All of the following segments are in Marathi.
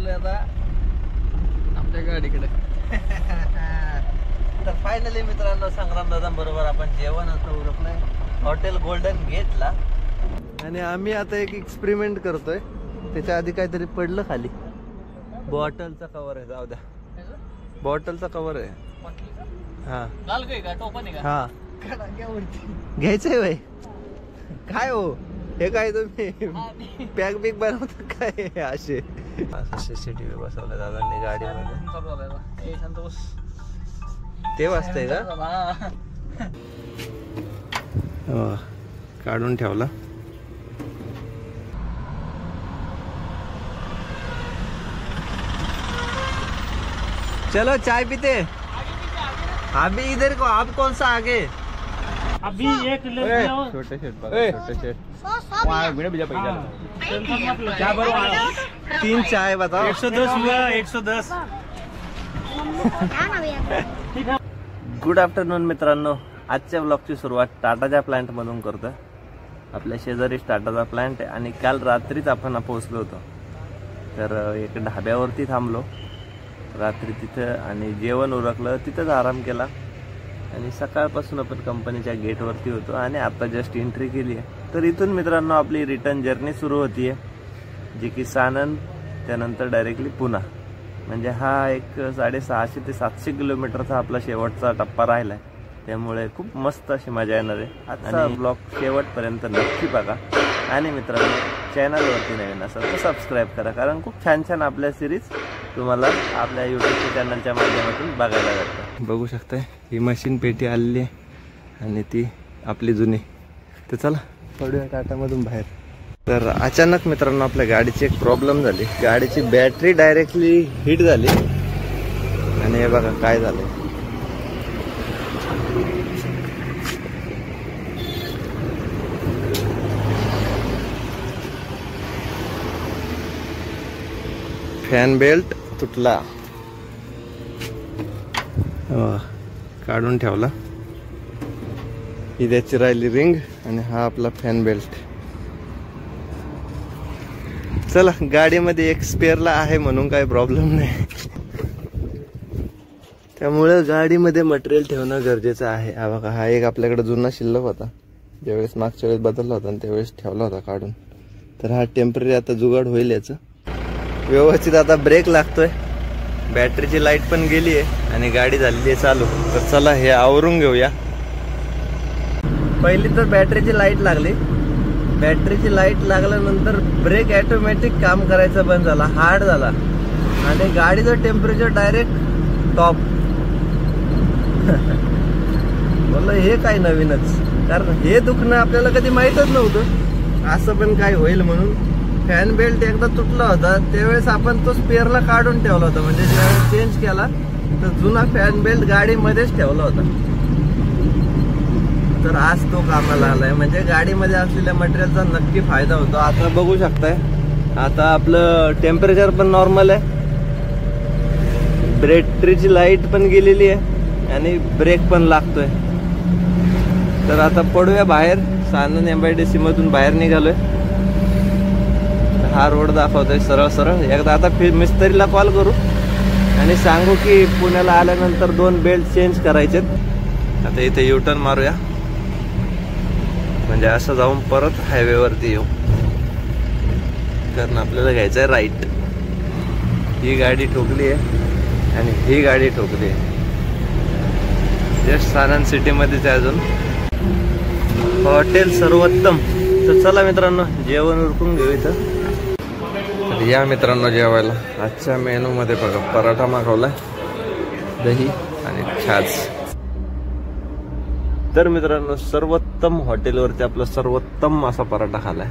चाललोय आता आपल्या गाडीकडे. तर फायनली मित्रांनो संग्राम दादा बरोबर आपण जेवण असं उरकलंय हॉटेल गोल्डन गेटला. आणि आम्ही आता एक एक्सपेरिमेंट करतोय. त्याच्या आधी काहीतरी पडलं खाली. बॉटलचा कव्हर आहे. जाऊ द्या, बॉटलचा कव्हर आहे. हा हा घ्यायचंय भाई. काय हो हे काय तुम्ही पॅक बिक बनवता काय असे? CCTV बसवलं दादांनी गाडीमध्ये. ते वाजतंय का? काढून ठेवला. चलो चाय पीते. अभी इधर को आप कौन सा आगे? अभी एक छोटे शेट क्या बरो 3 चाय बताओ. 110 हुआ 110. गुड आफ्टरनून मित्रांनो. आजच्या ब्लॉगची सुरुवात टाटाच्या प्लांट मधून करतोय. आपल्या शेजारीच टाटाचा प्लांट आहे आणि काल रात्रीच आपण पोहोचलो होतो. तर एक ढाब्यावरती थांबलो रात्री तिथं आणि जेवण उरकलं. तिथंच आराम केला आणि सकाळपासून आपण कंपनीच्या गेटवरती होतो आणि आता जस्ट एंट्री केली आहे. तर इथून मित्रांनो आपली रिटर्न जर्नी सुरू होती आहे, जी की सानंद त्यानंतर डायरेक्टली पुणा. म्हणजे हा एक 650 ते 700 किलोमीटरचा आपला शेवटचा टप्पा राहिला आहे. त्यामुळे खूप मस्त अशी मजा येणार आहे. आजचा ब्लॉग शेवटपर्यंत नक्की बघा. आणि मित्रांनो चॅनलवरती नवीन असाल तर सबस्क्राईब करा, कारण खूप छान छान आपल्या सिरीज तुम्हाला आपल्या यूट्यूब चॅनलच्या माध्यमातून बघायला भेटतं. बघू शकताय ही मशीन पेटी आलेली आहे आणि ती आपली जुनी. तर चला पडूया टाटामधून बाहेर. तर अचानक मित्रांनो आपल्या गाडीची एक प्रॉब्लेम झाली. गाडीची बॅटरी डायरेक्टली हिट झाली आणि हे बघा काय झालंय. फॅन बेल्ट तुटला. काढून ठेवला. ही त्याची राहिली रिंग आणि हा आपला फॅन बेल्ट. चला गाडीमध्ये एक स्पेअरला आहे म्हणून काही प्रॉब्लेम नाही. त्यामुळे गाडीमध्ये मटेरियल ठेवणं गरजेचं आहे. हा बघा हा एक आपल्याकडे जुना शिल्लक होता. ज्यावेळेस मागच्या वेळेस बदलला होता आणि त्यावेळेस ठेवला होता काढून. तर हा टेम्पररी आता जुगाड होईल याचं. व्यवस्थित आता ब्रेक लागतोय. बॅटरीची लाईट पण गेली आहे आणि गाडी झालेली आहे चालू. तर चला हे आवरून घेऊया. पहिली तर बॅटरीची लाईट लागली. बॅटरीची लाईट लागल्यानंतर ब्रेक ऑटोमॅटिक काम करायचं बंद झाला, हार्ड झाला आणि गाडीचं टेम्परेचर डायरेक्ट टॉप. बोललं हे काय नवीनच, कारण हे दुखणं आपल्याला कधी माहीतच नव्हतं असं पण काय होईल म्हणून. फॅन बेल्ट एकदा तुटला होता त्यावेळेस आपण तो स्पेअरला काढून ठेवला होता. म्हणजे ज्यावेळेस चेंज केला तर जुना फॅन बेल्ट गाडीमध्येच ठेवला होता. तर आज तो कामाला आलाय. म्हणजे गाडीमध्ये असलेल्या मटेरियलचा नक्की फायदा होतो. आता बघू शकताय आता आपलं टेम्परेचर पण नॉर्मल आहे. बॅटरीची लाईट पण गेलेली आहे आणि ब्रेक पण लागतोय. तर आता पडूया बाहेर. सानंद MIDC मधून बाहेर निघालोय. हा रोड दाखवतोय सरळ सरळ. एकदा आता मिस्त्रीला कॉल करू आणि सांगू की पुण्याला आल्यानंतर 2 बेल्ट चेंज करायचेत. आता इथे युटर्न मारूया म्हणजे असं जाऊन परत हायवेवरती येऊ, कारण आपल्याला घ्यायचं आहे राईट. ही गाडी ठोकली आहे आणि ही गाडी ठोकली आहे. जस्ट सानंद सिटीमध्येच आहे अजून. हॉटेल सर्वोत्तम. तर चला मित्रांनो जेवण उरकून घेऊ इथं. तर या मित्रांनो जेवायला. आजच्या मेनू मध्ये बघा पराठा मागवलाय, दही आणि छाछ. तर मित्रांनो सर्वोत्तम हॉटेलवरती आपला सर्वोत्तम असा पराठा खालाय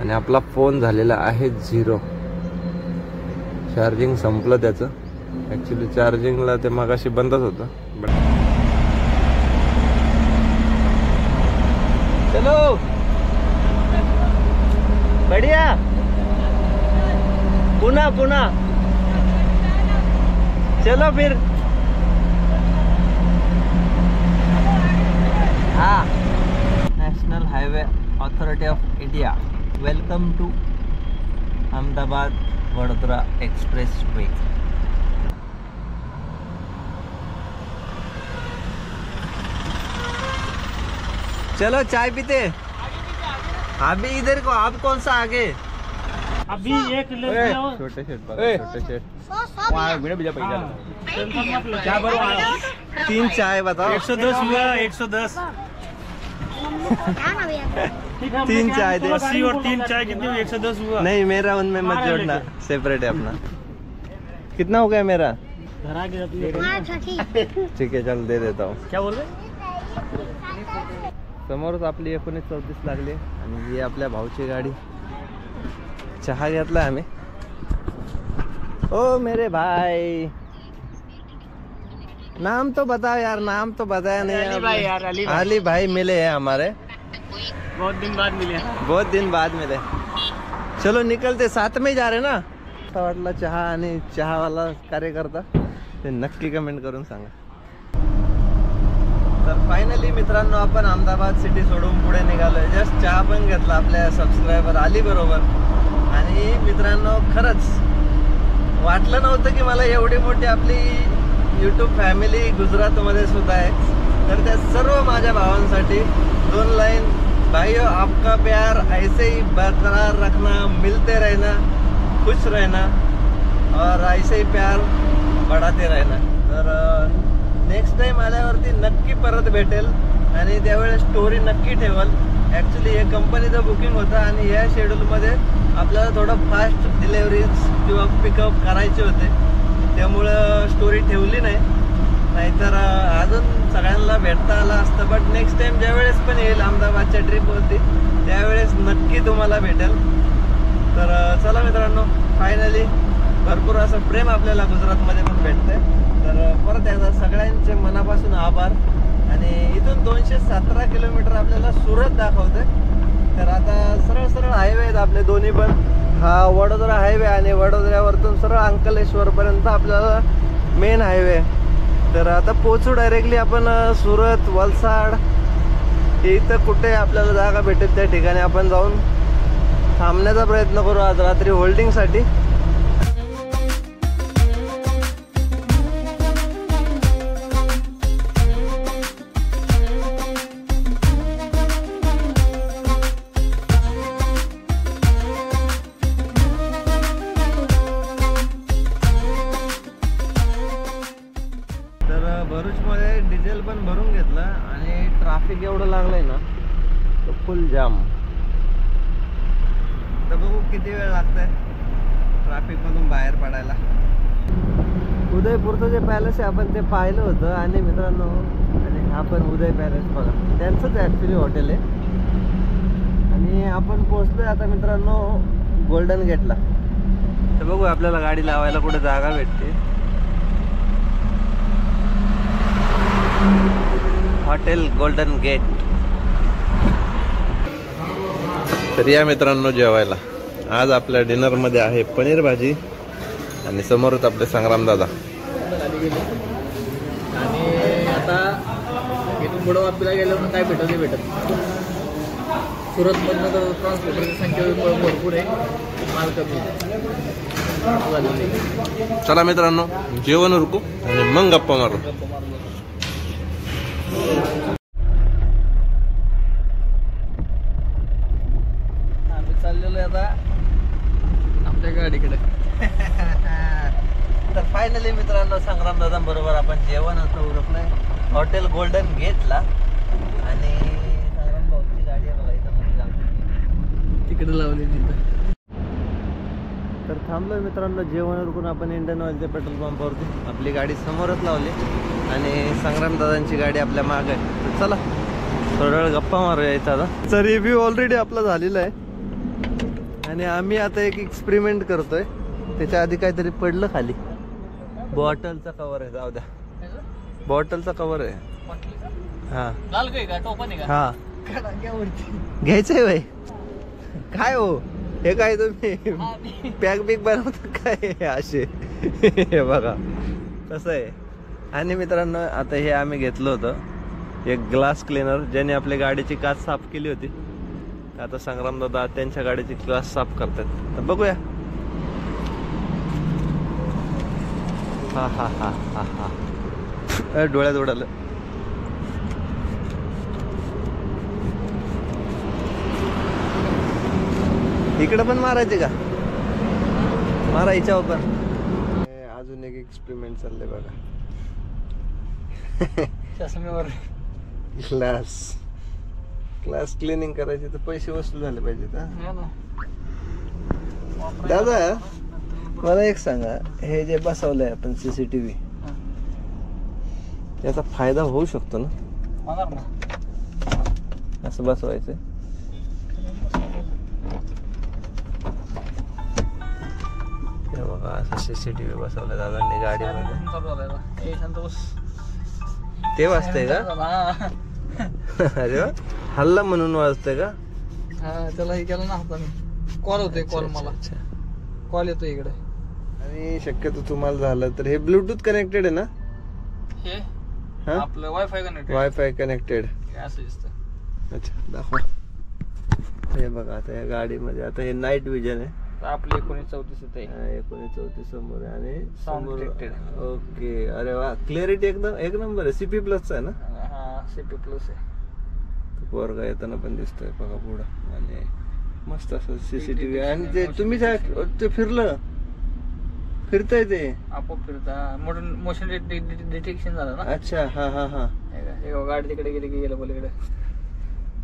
आणि आपला फोन झालेला आहे 0. चार्जिंग संपलं त्याचं. ऍक्च्युली चार्जिंगला ते मगाशी बंदच होतं. चलो बढ़िया. पुना पुना चलो फिर. हाँ national highway authority of India welcome to Ahmedabad Vadodara expressway. चलो चाय पीते। अभी इधर को, आप कौन सा आगे? अभी एक ले आओ। छोटे शेट क्या बरो 3 चाय बताओ। 110 हुआ 110। ठीक है, 3 चाय दे। 80 और 3 चाय कितनी हुई? 110 हुआ। नहीं मेरा उनमें मत जोड़ना, सेपरेट है अपना। कितना हो गया मेरा? घर आ गया ठीक है चल दे देता हूँ। क्या बोल रहे? समोरच आपली 19:34 लागली आणि ही आपल्या भाऊची गाडी। चहा घेतला आम्ही। ओ मेरे भाई, नाम तो बताओ यार, नाम तो बताया नहीं। अली भाई यार, अली भाई मिले हैं हमारे, बहुत दिन बाद मिले। बहुत दिन बाद मिले। चलो निकलते, साथ में जा रहे ना। असा वाटला चहा आणि चहावाला कार्यकर्ता ते नक्की कमेंट करून सांगा। तर फायनली मित्रांनो आपण अहमदाबाद सिटी सोडून पुढे निघालोय। जस्ट चहा पण घेतला आपल्या सबस्क्रायबर आली बरोबर। आणि मित्रांनो खरंच वाटलं नव्हतं की मला एवढी मोठी आपली यूट्यूब फॅमिली गुजरातमध्ये सुद्धा आहे। तर त्या सर्व माझ्या भावांसाठी 2 लाईन, भाइयों आपका प्यार ऐसे ही बरकरार रखना, मिलते रहना, खुश रहना और ऐसे ही प्यार बढ़ाते रहना। तर नेक्स्ट टाइम आल्यावरती नक्की परत भेटेल आणि त्यावेळेस स्टोरी नक्की ठेवल। ॲक्च्युली हे कंपनीचं बुकिंग होतं आणि या शेड्यूलमध्ये आपल्याला थोडं फास्ट डिलेवरीज किंवा पिकअप करायचे होते, त्यामुळं स्टोरी ठेवली नाही, नाहीतर अजून सगळ्यांना भेटता आलं असतं। बट नेक्स्ट टाइम ज्यावेळेस पण येईल अहमदाबादच्या ट्रिपवरती त्यावेळेस नक्की तुम्हाला भेटेल। तर चला मित्रांनो, फायनली भरपूर असं प्रेम आपल्याला गुजरातमध्ये पण भेटतंय। तर परत एकदा सगळ्यांचे मनापासून आभार। आणि इथून 217 किलोमीटर आपल्याला सुरत दाखवते। तर आता सरळ सरळ हायवे आहेत आपले दोन्ही पण। हा वडोदरा हायवे आणि वडोदऱ्यावरतून सरळ अंकलेश्वरपर्यंत आपल्याला मेन हायवे। तर आता पोचू डायरेक्टली आपण सुरत, वलसाड, इथं कुठे आपल्याला जागा भेटेल त्या ठिकाणी आपण जाऊन थांबण्याचा प्रयत्न करू आज रात्री होल्डिंगसाठी। भरूचमध्ये डिझेल पण भरून घेतलं आणि ट्रॅफिक एवढं लागलंय ना तो फुल जाम। तर बघू किती वेळ लागतंय ट्रॅफिक मधून बाहेर पडायला। उदयपूरचं जे पॅलेस आहे आपण ते पाहिलं होतं आणि मित्रांनो, आणि हा पण उदय पॅलेस बघा, त्यांचंच ॲक्च्युली हॉटेल आहे। आणि आपण पोहोचलोय आता मित्रांनो गोल्डन गेटला। तर बघू आपल्याला गाडी लावायला कुठे जागा भेटते। Hotel golden gate. तर या मित्रांनो जेवायला आज आपल्या डिनर मध्ये आहे पनीर भाजी आणि समोरच आपले संग्राम दादा। आणि आता इथून पुढे आपल्याला गेल्यावर काय भेटत नाही भेटत। सुरतमधनं तर ट्रान्सपोर्टरची संख्या भरपूर आहे, माल कमी आहे। चला मित्रांनो जेवण उरकू आणि मग गप्पा मारू। आम्ही चाललेलो आता आपल्या गाडीकडे। तर फायनली मित्रांनो संग्राम दादा बरोबर आपण जेवण असं उरकलंय हॉटेल गोल्डन गेटला। आणि संग्राम भाऊची गाडी आहे बघा इथं मध्ये तिकडे लावली तिथं। तर थांबलोय मित्रांनो जेवण उरकून आपण इंडियन ऑइलच्या पेट्रोल पंपावरती। आपली गाडी समोरच लावली आणि संग्राम दादांची गाडी आपल्या मागे आहे। तर चला थोडा वेळ गप्पा मारूया इथं आता। तर रिव्ह्यू ऑलरेडी आपला झालेला आहे आणि आम्ही आता एक एक्सपेरिमेंट करतोय। त्याच्या आधी काहीतरी पडलं खाली, बॉटलचा कव्हर आहे, जाऊ द्या, बॉटलचा कव्हर आहे। हा लाल का टोपन आहे का? हा घ्यायचंय भाई। काय हो हे काय तुम्ही पॅक बिक बनवता काय असे? हे बघा कसं आहे। आणि मित्रांनो आता हे आम्ही घेतलं होतं एक ग्लास क्लीनर, ज्याने आपल्या गाडीची काच साफ केली होती। आता संग्राम दादा त्यांच्या गाडीची ग्लास साफ करतात। तर बघूया हा हा हा हा हा डोळ्यात उडालं. इकडं पण मारायचे का? मारायच्या पण अजून एक एक्सपेरिमेंट चाललंय बघा. चष्म्यावर क्लास क्लिनिंग करायचे तर पैसे वसूल झाले पाहिजेत. हो ना. दादा मला एक सांगा, हे जे बसवलंय आपण CCTV, याचा फायदा होऊ शकतो ना? होणार ना. असं बसवायचं. हे बघा असं CCTV बसवलं दादांनी गाडीमध्ये. ते वाजतंय का? अरे वा, हल्ला म्हणून वाजतंय का? हा, त्याला हे केलं ना हाताने. कॉल होतोय, कॉल मला कॉल येतो इकडे. आणि शक्यतो तुम्हाला झालं तर हे ब्लूटूथ कनेक्टेड आहे ना? हे हा, आपलं वायफाय कनेक्टेड. Wifi connected. असं दिसतं. अच्छा दाखवा. हे बघा आता या गाडीमध्ये आता हे नाईट विजन आहे. आपले 1934 येते. 1934 समोर आहे आणि Sound समोर. detected. ओके, अरे वा, क्लिअरिटी एकदम एक नंबर आहे. CP+ आहे ना? हा, CP+ आहे. पोरगा येताना पण दिसतोय बघा पुढं. आणि मस्त असं CCTV. आणि ते तुम्ही ते फिरतंय ते आपोआप फिरता. मोशन डिटेक्शन झालं ना. अच्छा, हा हा हा. गाडी तिकडे गेली की गेलं पलीकडे,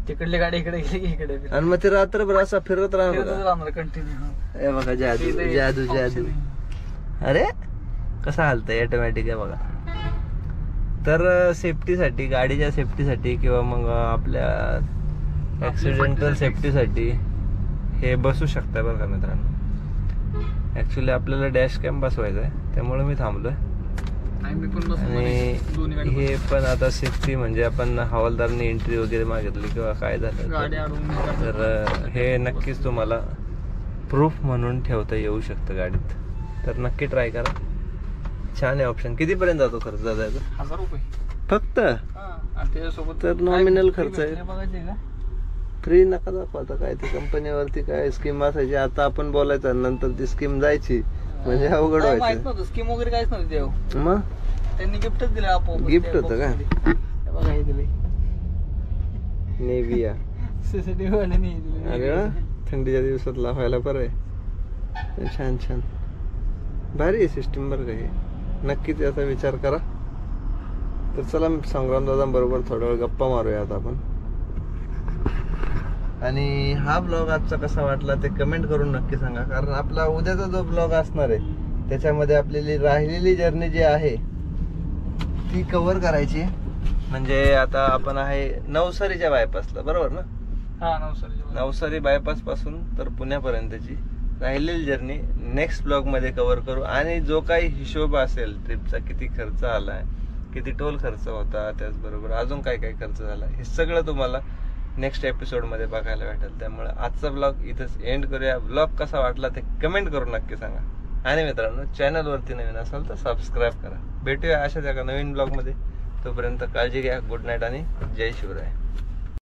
तिकडली गाडी इकडे गेली की इकडे. आणि मग ते रात्रभर असा फिरत राहणार कंटिन्यू. हे बघा, जादू जादू जादू. अरे कसं हालतंय, ऑटोमॅटिक आहे बघा. तर सेफ्टीसाठी, गाडीच्या सेफ्टीसाठी किंवा मग आपल्या ऍक्सिडेंटल सेफ्टीसाठी हे बसू शकता बरं का मित्रांनो. ऍक्च्युली आपल्याला डॅश कॅम बसवायचा आहे, त्यामुळे मी थांबलोय. आणि हे पण आता सेफ्टी म्हणजे आपण हवालदारने एंट्री वगैरे मागितली किंवा काय झालं तर हे नक्कीच तुम्हाला प्रूफ म्हणून ठेवता येऊ शकतं गाडीत. तर नक्की ट्राय करा, छान आहे ऑप्शन. कितीपर्यंत जातो खर्च दादा याचा? 1000 रुपये फक्त. त्याच्यासोबत तर नॉमिनल खर्च आहे. बघायचे का? फ्री नका दाखवा. आता काय ते कंपनीवरती काय स्कीम असायची, आता आपण बोलायचं नंतर ती स्कीम जायची म्हणजे अवघड माहित व्हायचं. नव्हतं स्कीम वगैरे काहीच नव्हती देव. मग त्यांनी गिफ्टच दिलं आपोआप. गिफ्ट होतं का? बघा हे दिले नेव्हिया. CCTV वाल्याने हे दिले. अरे वा, थंडीच्या दिवसात लावायला बरं आहे. छान छान, भारी आहे सिस्टीम बरं का हे. नक्कीच याचा विचार करा. तर चला संग्राम दादांबरोबर थोडा वेळ गप्पा मारूया आता आपण. आणि हा ब्लॉग आजचा कसा वाटला ते कमेंट करून नक्की सांगा. कारण आपला उद्याचा जो ब्लॉग असणार आहे त्याच्यामध्ये आपली राहिलेली जर्नी जी आहे ती कव्हर करायची. म्हणजे आता आपण आहे नवसारीच्या बायपासला, बरोबर ना? हा, नवसारी बायपास पासून तर पुण्यापर्यंतची राहिलेली जर्नी नेक्स्ट ब्लॉग मध्ये कव्हर करू. आणि जो काही हिशोब असेल ट्रिपचा, किती खर्च आलाय, किती टोल खर्च होता, त्याचबरोबर अजून काय काय खर्च झाला, हे सगळं तुम्हाला नेक्स्ट एपिसोड मध्ये बघायला भेटेल. त्यामुळे आजचा ब्लॉग इथंच एंड करूया. ब्लॉग कसा वाटला ते कमेंट करून नक्की सांगा. आणि मित्रांनो, चॅनल वरती नवीन असाल तर सबस्क्राईब करा. भेटूया अशाच एका नवीन ब्लॉग मध्ये. तोपर्यंत काळजी घ्या. गुड नाईट आणि जय शिवराय.